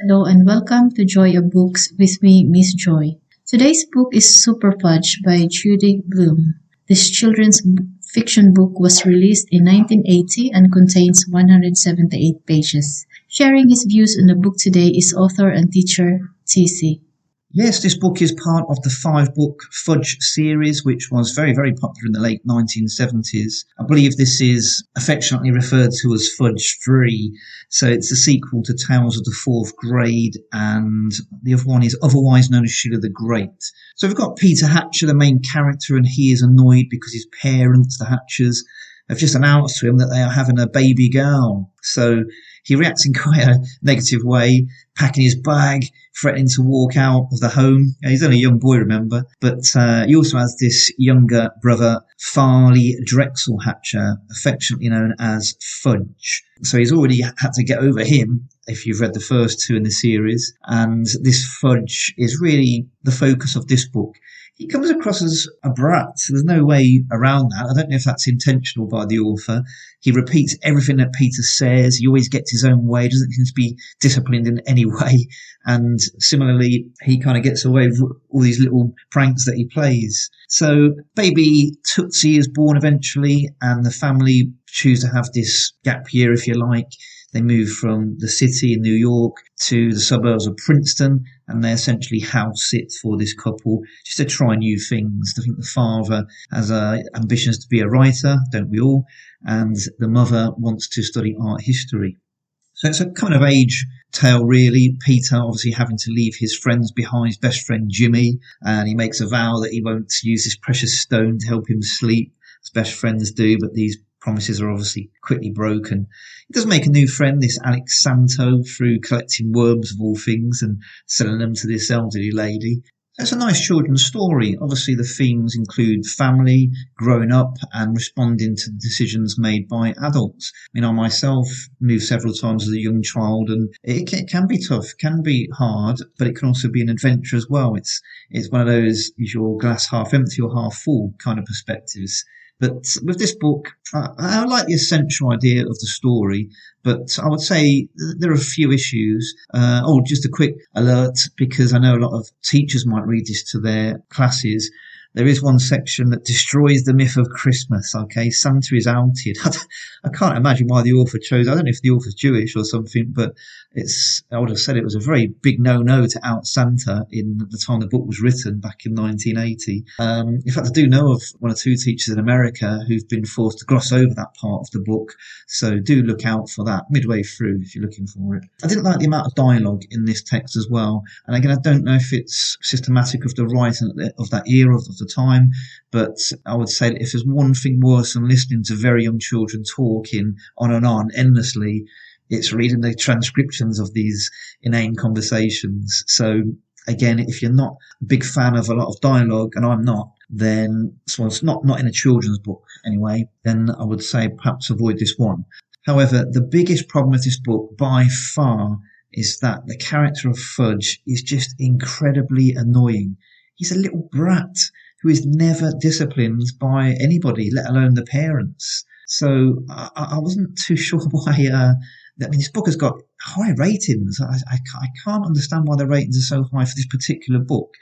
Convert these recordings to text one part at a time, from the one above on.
Hello and welcome to Joy of Books with me, Miss Joy. Today's book is Superfudge by Judy Blume. This children's fiction book was released in 1980 and contains 178 pages. Sharing his views on the book today is author and teacher TC. Yes, this book is part of the five-book Fudge series, which was very, very popular in the late 1970s. I believe this is affectionately referred to as Fudge 3. So it's a sequel to Tales of the Fourth Grade, and the other one is otherwise known as Sheila the Great. So we've got Peter Hatcher, the main character, and he is annoyed because his parents, the Hatchers, have just announced to him that they are having a baby girl. So he reacts in quite a negative way, packing his bag, threatening to walk out of the home. He's only a young boy, remember. But he also has this younger brother, Farley Drexel Hatcher, affectionately known as Fudge. So he's already had to get over him, if you've read the first two in the series. And this Fudge is really the focus of this book. He comes across as a brat. There's no way around that. I don't know if that's intentional by the author. He repeats everything that Peter says. He always gets his own way. Doesn't seem to be disciplined in any way. And similarly, he kind of gets away with all these little pranks that he plays. So baby Tootsie is born eventually, and the family choose to have this gap year, if you like. They move from the city in New York to the suburbs of Princeton, and they essentially house sit for this couple just to try new things. I think the father has ambitions to be a writer, don't we all? And the mother wants to study art history. So it's a kind of age tale, really. Peter obviously having to leave his friends behind, his best friend Jimmy, and he makes a vow that he won't use this precious stone to help him sleep, as best friends do, but these promises are obviously quickly broken. He does make a new friend, this Alex Santo, through collecting worms of all things and selling them to this elderly lady. It's a nice children's story. Obviously the themes include family, growing up and responding to the decisions made by adults. I myself moved several times as a young child, and it can be tough, can be hard, but it can also be an adventure as well. It's one of those, is your glass half empty or half full kind of perspectives. But with this book, I like the essential idea of the story, but I would say there are a few issues. Just a quick alert, because I know a lot of teachers might read this to their classes. There is one section that destroys the myth of Christmas, okay? Santa is outed. I can't imagine why the author chose, I don't know if the author's Jewish or something, but I would have said it was a very big no-no to out Santa in the time the book was written back in 1980. In fact, I do know of one or two teachers in America who've been forced to gloss over that part of the book, so do look out for that midway through if you're looking for it. I didn't like the amount of dialogue in this text as well, and again, I don't know if it's systematic of the writing of that era of the time, but I would say that if there's one thing worse than listening to very young children talking on and on endlessly, it's reading the transcriptions of these inane conversations. So again, if you're not a big fan of a lot of dialogue, and I'm not, then so it's not in a children's book anyway, then I would say perhaps avoid this one. However, the biggest problem with this book by far is that the character of Fudge is just incredibly annoying. He's a little brat who is never disciplined by anybody, let alone the parents. So I wasn't too sure why. This book has got high ratings. I can't understand why the ratings are so high for this particular book.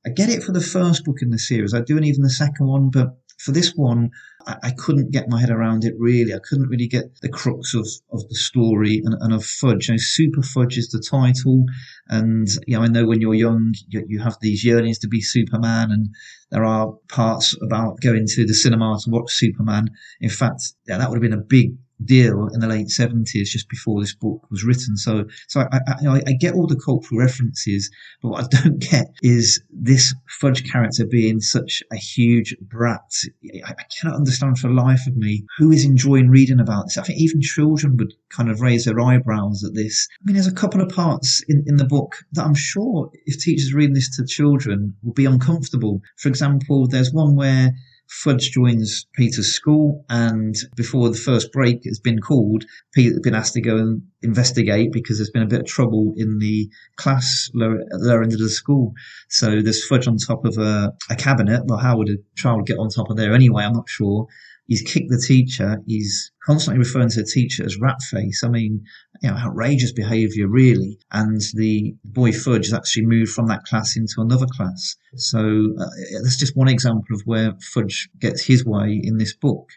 I get it for the first book in the series. I do, and even the second one, but for this one, I couldn't get my head around it, really. I couldn't really get the crux of the story and of Fudge. Superfudge is the title, and I know when you're young, you have these yearnings to be Superman, and there are parts about going to the cinema to watch Superman. In fact, that would have been a big deal in the late 70s, just before this book was written. So I get all the cultural references, but what I don't get is this Fudge character being such a huge brat. I cannot understand for the life of me who is enjoying reading about this. I think even children would kind of raise their eyebrows at this. There's a couple of parts in the book that I'm sure if teachers reading this to children will be uncomfortable. For example, there's one where Fudge joins Peter's school, and before the first break has been called, Peter's been asked to go and investigate because there's been a bit of trouble in the class lower end of the school. So there's Fudge on top of a cabinet. Well, how would a child get on top of there anyway? I'm not sure. He's kicked the teacher. He's constantly referring to the teacher as rat face. outrageous behaviour, really. And the boy Fudge has actually moved from that class into another class. So that's just one example of where Fudge gets his way in this book.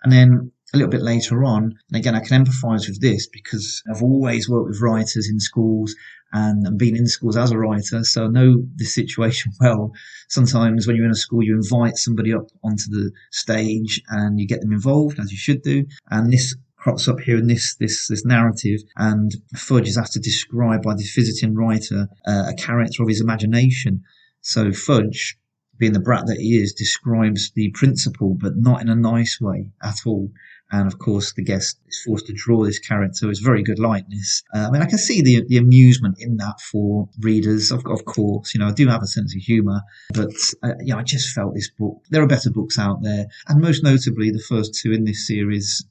And then a little bit later on, and again, I can empathise with this because I've always worked with writers in schools and been in schools as a writer, so I know this situation well. Sometimes when you're in a school, you invite somebody up onto the stage and you get them involved, as you should do. And this crops up here in this narrative, and Fudge is asked to describe by this visiting writer a character of his imagination. So Fudge, being the brat that he is, describes the principal, but not in a nice way at all. And of course, the guest is forced to draw this character. It's very good likeness. I can see the amusement in that for readers. Of course, I do have a sense of humour, but I just felt this book. There are better books out there, and most notably, the first two in this series.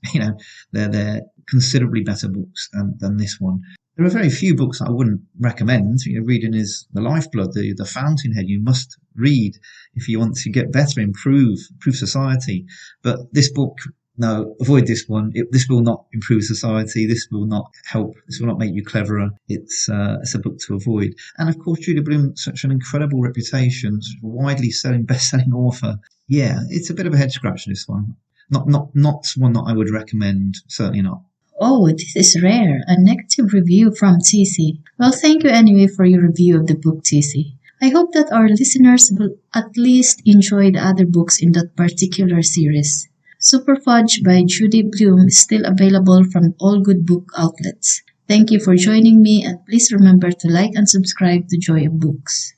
They're considerably better books than this one. There are very few books that I wouldn't recommend. Reading is the lifeblood, the fountainhead. You must read if you want to get better, improve society. But this book, no, avoid this one. This will not improve society. This will not help. This will not make you cleverer. It's a book to avoid. And of course, Judy Blume, such an incredible reputation, such a widely selling, best-selling author. Yeah, it's a bit of a head scratcher, this one. Not one that I would recommend. Certainly not. Oh, this is rare. A negative review from TC. Well, thank you anyway for your review of the book, TC. I hope that our listeners will at least enjoy the other books in that particular series. Superfudge by Judy Blume is still available from all good book outlets. Thank you for joining me, and please remember to like and subscribe to Joy of Books.